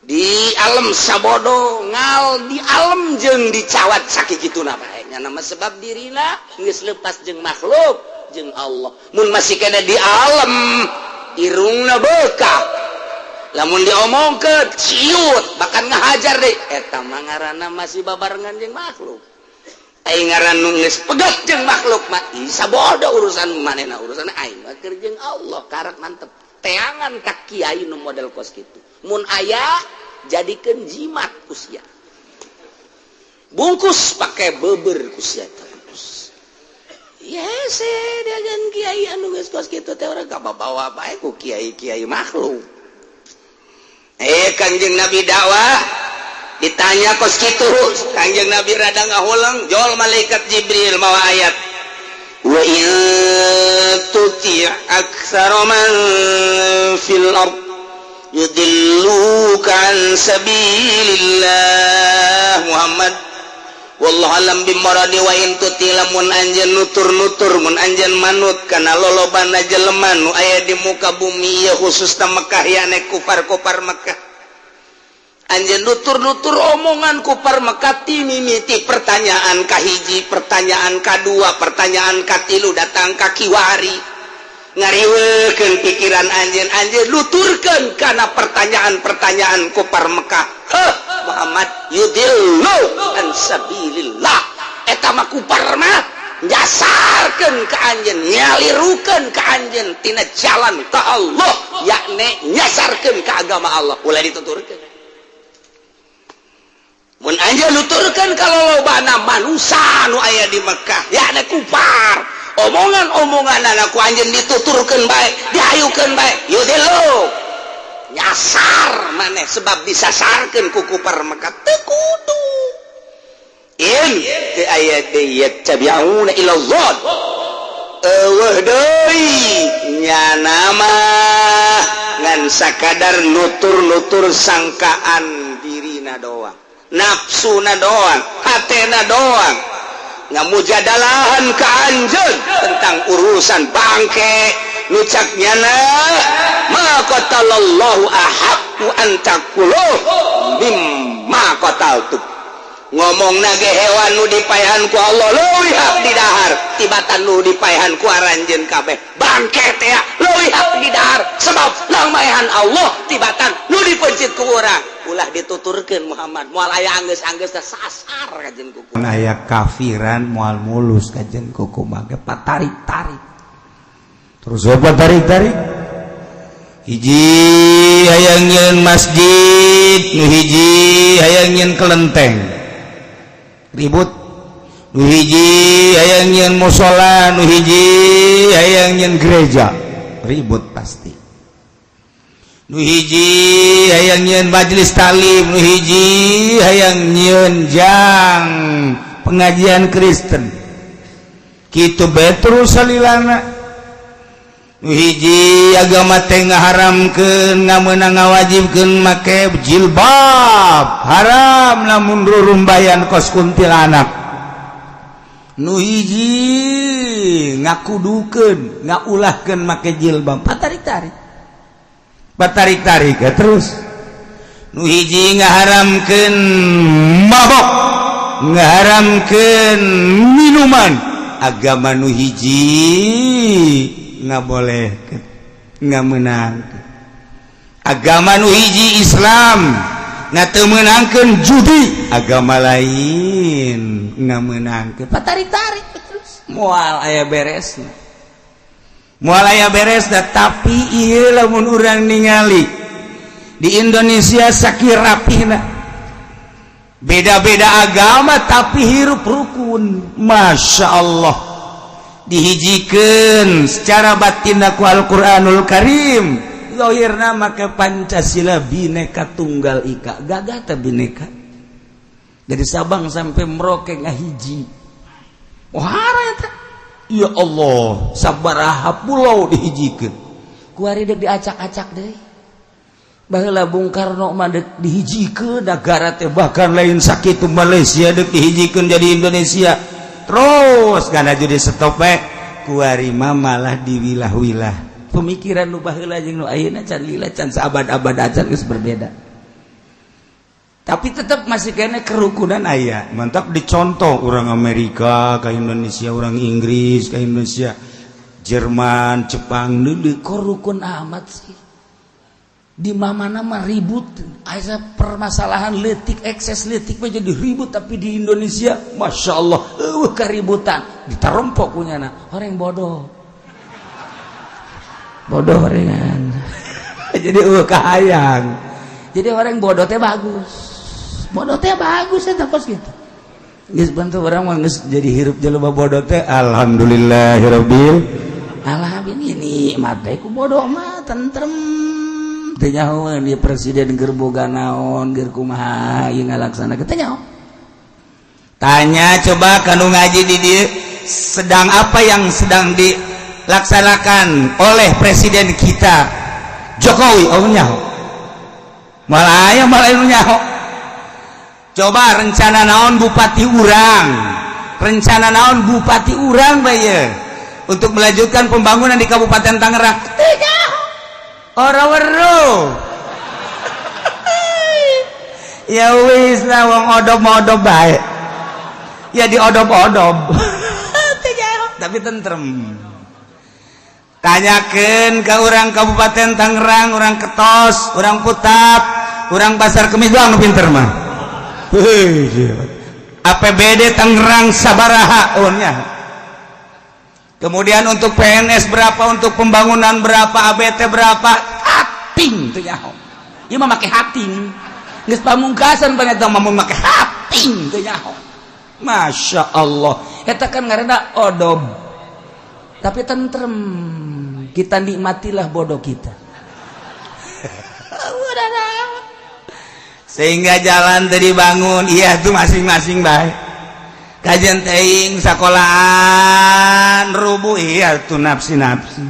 Di alam sabodo ngal di alam jeung dicawat sakituna bae. Nya nama sebab dirina geus leupas jeung makhluk jeung Allah. Mun masih kena di alam irungna beuka. Lamun diomongkeun ciut bahkan ngahajar deui eta mah ngaranna masih babarengan jeung makhluk. Aing ngaran nu geus pegat jeung makhluk mah sabodo urusan manehna urusan aing mah keur jeung Allah karak mantep. Teangan ka kiai nu model kos kitu. Mun aya jadikeun jimat ku sia. Bungkus pakai beber ku sia bungkus. Yes, dagan kiai anu geus kos kitu teh urang kabawa bae ku kiai-kiai makhluk. Kanjeng Nabi dakwah ditanya kos kitu Kanjeng Nabi rada ngahulang jol malaikat Jibril mawa ayat wa in tuti' aktsara man fil ard yudilluka an sabilillah Muhammad wallahu alam bimaradi wa in tuti' lamun anjeun nutur-nutur mun anjeun manut kana lolobana jelema nu aya di muka bumi ya khususna Mekah ya nek kufar-kufar Mekah anjeun nutur-nutur omongan kufar Mekah timimiti pertanyaan kahiji pertanyaan kadua pertanyaan katilu datang ka kiwari ngariweukeun pikiran anjeun nuturkeun kana pertanyaan-pertanyaan kufar Mekah Muhammad yudillu an sabilillah eta mah kufar mah nyasarkeun ka anjeun nyalirukeun ka anjeun tina jalan ka Allah yakni nyasarkeun ka agama Allah ulah dituturkeun mun anjeun nuturkeun ka lolobana manusa nu aya di Mekah yakni kufar omongan-omonganna ku anjeun dituturkeun bae dihayukeun bae yudillu nyasar maneh sebab disasarkeun ku kufar Mekah teu kudu in teu aya deui yattabi'una ila dhon eueuh deui nyana mah ngan sakadar nutur-nutur sangkaan dirina doang nafsuna doang hatena doang ngamujadalahan ka anjeun tentang urusan bangke nucaknyana ma qatalallahu ahaqqu an taquluh mimma qataltu ngomongna ge hewan nu dipaehan ku Allah leuwih hak di dahar tibatan nu dipaehan ku aranjeun kabeh bangke teh leuwih hak di dahar sebab lang maehan Allah tibatan nu dipencit ku urang ulah dituturkeun Muhammad moal aya anggeus-anggeus teh sasar kajen kuku aya kafiran moal mulus kajen kuku mage patarik-tarik terus apa tarik-tarik hiji hayang nyeun masjid nu hiji hayang nyeun kelenteng ribut nu hiji hayang nyeun mushola nu hiji hayang nyeun gereja ribut pasti nu hiji hayang nyeun majelis talim nu hiji hayang nyeun jang pengajian Kristen kitu bae terus salilana nu hiji agama teh ngaharamkeun ngameunang ngawajibkeun make jilbab haram lamun rurumbayan kos kuntilanak nu hiji ngakudukeun ngaulahkeun make jilbab patarik-tarik ya terus nu hiji ngaharamkeun mabok ngaharamkeun minuman agama nu hiji nggak boleh nggak menang agama nu hiji Islam nggak temenangkan judi agama lain nggak menangkan patarik-tarik terus moal aya beres tapi iya lamun urang ningali di Indonesia sakit rapihna beda-beda agama tapi hirup rukun Masya Allah dihijikan secara batin ku Al-Quranul Karim zahirna make Pancasila Bhinneka Tunggal Ika gagah teh bineka dari Sabang sampai Merauke ngahiji wahara eta ya Allah sabaraha pulau dihijikeun ku kuari dek diacak-acak deh. Baheula Bung Karno mah dek dihijikeun negara teh bahkan lain sakitu Malaysia dek dihijikeun jadi Indonesia. Terus kana jadi stop we kuari mah malah diwilah-wilah. Pemikiran nu baheula jeung nu ayeuna can lila can saabad-abad acan geus berbeda. Tapi tetap masih kena kerukunan aya. Mantap dicontoh orang Amerika ke Indonesia, orang Inggris ke Indonesia, Jerman, Jepang, dulu kerukun amat sih. Di mana mah ribut, asa permasalahan letik, ekses letik menjadi ribut, tapi di Indonesia, masya Allah, keributan, ditarompok punya orang bodoh, bodoh orang, jadi kahayang, jadi orang bodoh teh bagus. Bodoh teh bagus ya tapos gitu. Geus bantu orang mah geus jadi hirup jelema bodoh teh alhamdulillahirabbil alamin ini nikmat teh ku bodoh mah tentrem. Teu nyahoeun ieu presiden keur boga naon keur kumaha ieu ngalaksanakeun teh nyaho. Tanya coba kanu ngaji di dieu sedang apa yang sedang dilaksanakan oleh presiden kita Jokowi nyaho. Malah aya malah nyaho. Coba rencana naon bupati urang, rencana naon bupati urang baye untuk melanjutkan pembangunan di Kabupaten Tangerang. Ora weruh. Ya wis lah wong odob-odob bae. Ya diodob-odob. Tapi tentrem. Tanyakeun ka urang Kabupaten Tangerang, urang Ketos, urang Putap, urang Pasar Kemis doang nu pinter mah. APBD Tangerang sabaraha ohnya. Kemudian untuk PNS berapa, untuk pembangunan berapa, ABT berapa, hating tuh nyaho. Ieu mah make hating. Geus pamungkasan pan eta mah make hating tuh nyaho. Masya Allah. Eta kan ngaranna odob. Tapi tentrem. Kita nikmatilah bodoh kita. Sehingga jalan tadi bangun, iya tuh masing-masing baik. Kajian teing sekolahan rubuh, iya tuh nafsi-nafsi.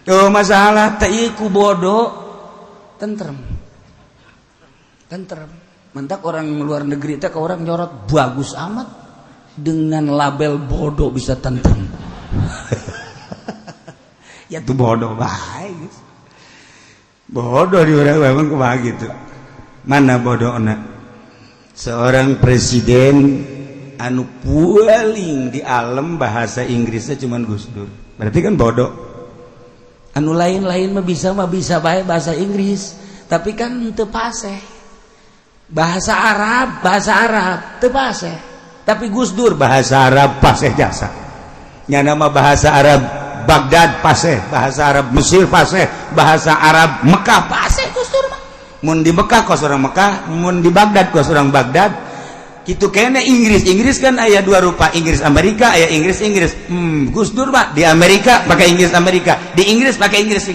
Tuh masalah teh ku bodoh, tentrem. Mentak orang luar negeri teh ke orang nyorot bagus amat dengan label bodoh bisa tentrem. Ya tuh bodoh baik. Bodoh di orang memang kumaha gitu. Mana bodohna seorang presiden anu paling di alam bahasa Inggrisnya cuman Gus Dur, berarti kan bodoh. Anu lain-lain mah bisa baik bahasa Inggris, tapi kan teu paseh. Bahasa Arab teu paseh, tapi Gus Dur bahasa Arab paseh jasa. Nya nama bahasa Arab Baghdad paseh, bahasa Arab Mesir paseh, bahasa Arab Mekah paseh Gus Dur mah. Mun di Mekah kos orang Mekah, mun di Baghdad kos orang Baghdad. Kitu kene Inggris kan aya dua rupa, Inggris Amerika, aya Inggris. Gus Dur mah di Amerika pakai Inggris Amerika, di Inggris pakai Inggris.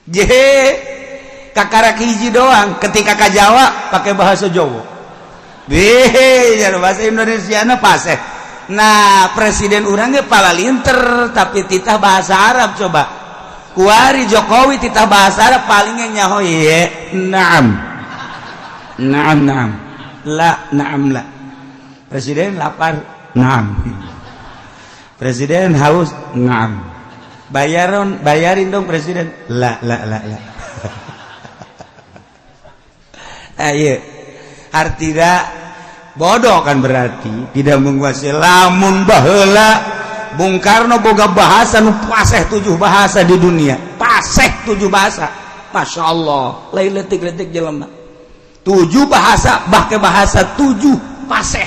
Jehe kakarak hiji doang, ketika ka Jawa pakai bahasa Jawa. Beh, bahasa Indonesiana paseh. Nah, presiden urang ge palalinter tapi titah bahasa Arab coba. Kuari Jokowi titah bahasa Arab palingnya nyaho ye naam la presiden lapar naam presiden haus naam bayarin dong presiden la ayo artinya bodoh kan berarti tidak menguasai. Lamun baheula Bung Karno boga bahasa nu paseh 7 bahasa di dunia, paseh 7 bahasa, masya Allah, lain letik jelema 7 bahasa, bahkan bahasa 7 paseh,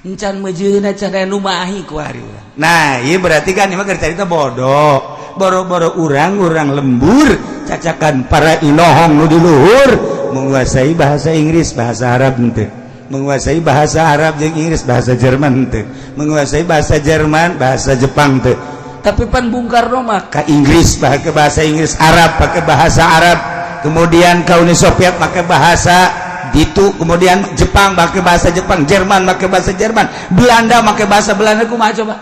encan mejeuna cara numahi kuari. Nah, iya berarti kan ini mah cerita bodoh, boro-boro urang lembur, cacakan para inohong nu di luhur, menguasai bahasa Inggris, bahasa Arab henteu. Menguasai bahasa Arab jeung Inggris, bahasa Jerman teu. Menguasai bahasa Jerman, bahasa Jepang teu. Tapi pan Bung Karno mah ka Inggris pakai bahasa Inggris, Arab pakai bahasa Arab, kemudian ka Uni Soviet pakai bahasa ditu, kemudian Jepang pakai bahasa Jepang, Jerman pakai bahasa Jerman, Belanda pakai bahasa Belanda. Kumaha coba?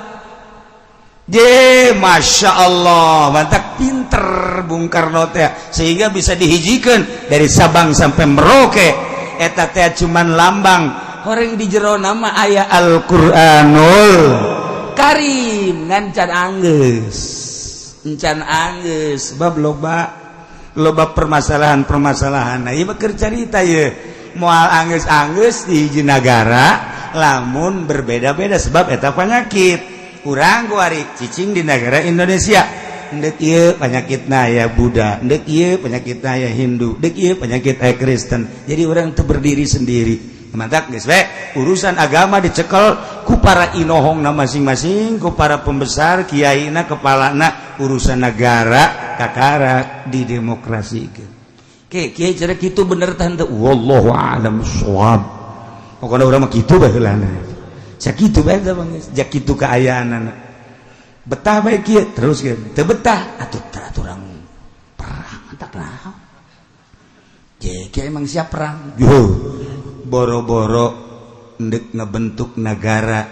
Masya Allah mantap pinter Bung Karno teh sehingga bisa dihijikan dari Sabang sampai Merauke eta teh cuman lambang orang di jero nama aya Al-Qur'anul Karim ngancan anggeus sebab loba permasalahan ieu keur carita ye moal anggeus di hiji nagara lamun berbeda-beda sebab eta penyakit kurang kuari cicing di negara Indonesia ndek ieu penyakitna aya Buddha ndek ieu penyakitna aya Hindu ndek ieu penyakit aya Kristen jadi orang teu berdiri sendiri mantap geus we urusan agama dicekel ku para inohongna masing-masing ku para pembesar kiaina kepalana urusan negara kakara di demokrasikeun kiai cara kitu bener tah henteu wallahu a'lam shawab pokona urang mah kitu bae heulana sakitu bae da geus jak kitu kaayaanana betah bae kieu terus kieu teu betah atuh urang perang tak naon kieu emang siap perang yo boro-boro ndek ngebentuk negara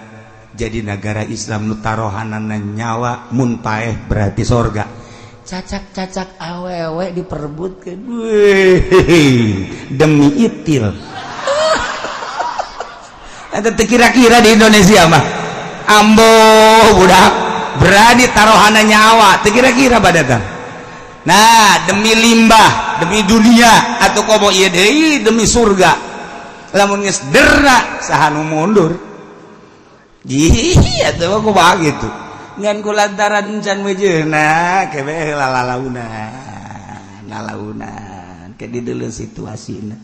jadi negara Islam nu tarohanana nyawa mun paeh berarti sorga cacak-cacak awewe diperebutkeun demi itil eta teu kira-kira di Indonesia mah ambo budak berani taruhana nyawa teu kira-kira badata nah demi limbah demi dunia atau komo ieu deui demi surga lamun geus derna saha nu mundur ih atuh kumaha kitu ngan kulantaran encan wejeuna kebe lalaunan ke di deuleu situasina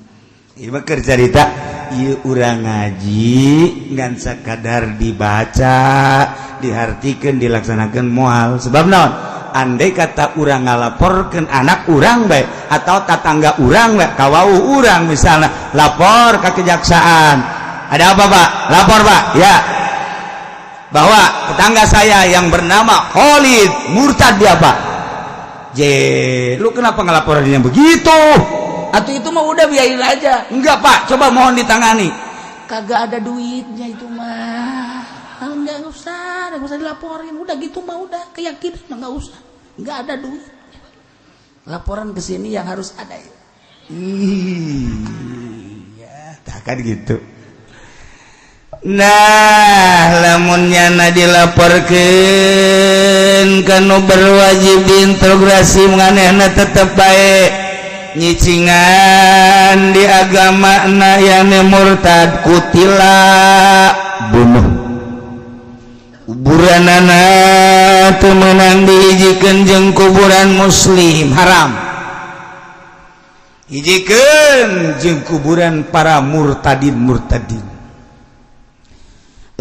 ieu mah keur carita ieu urang ngaji ngan sakadar dibaca dihartikeun dilaksanakeun moal sebab naon andai kata urang ngalaporkeun anak urang bae atau tetangga urang bae kawau urang misalnya lapor ke kejaksaan ada apa Pak lapor Pak ya bahwa tetangga saya yang bernama Khalid murtad dia Pak lu kenapa ngelaporannya begitu atau itu mah udah biarin aja enggak Pak coba mohon ditangani kagak ada duitnya itu mah enggak usah dilaporin udah gitu mah udah keyakinan mah enggak usah enggak ada duit laporan ke sini yang harus ada iya takkan gitu nah lamunnya na dilaporkeun kanu berwajib diintegrasi manehna tetep bae nyicingan di agama na yang murtad kutila bunuh kuburanana teu meunang dihijikeun jeung kuburan muslim haram hijikeun jeung kuburan para murtadin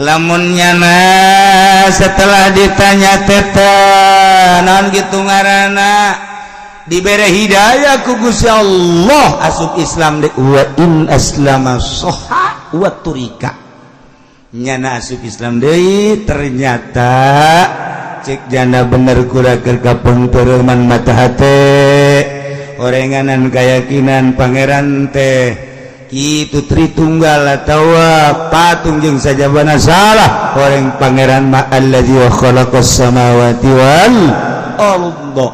lamun nyana setelah ditanya teta naon kitu ngaranna dibere hidayah ku Gusti Allah asup Islam de wa in aslama soha wa turika nyana asup Islam deui ternyata cek jana bener kura-kura kapuntureman mata hate orenganan keyakinan pangeran teh itu Tritunggal atau patung jeung sajabana salah orang pangeran ma allazi khalaqas samawati wal arda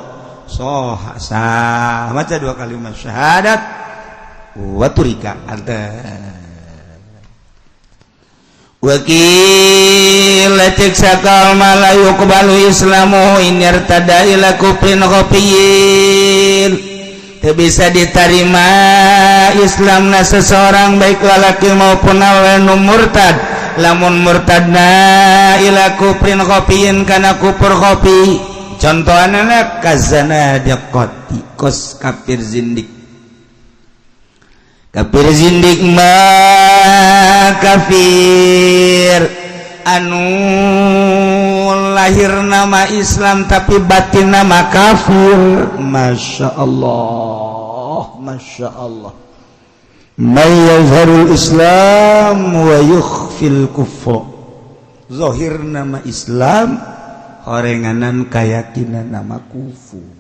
soha maca dua kalimat syahadat wa turika anta wakil cek sakal malayu kubalu islamu inirtada ila kufrin khafiyin teu bisa diterima Islamna seseorang baik lalaki maupun nu murtad lamun murtadna ila kufrin khafiyin kana kufur khafi contohna kazana diqati kos kafir zindik mah kafir anu lahir nama Islam tapi batin nama kafir Masya Allah may yazharul Islam wa yukhfil kufra zahir nama Islam horenganan keyakinan nama kufur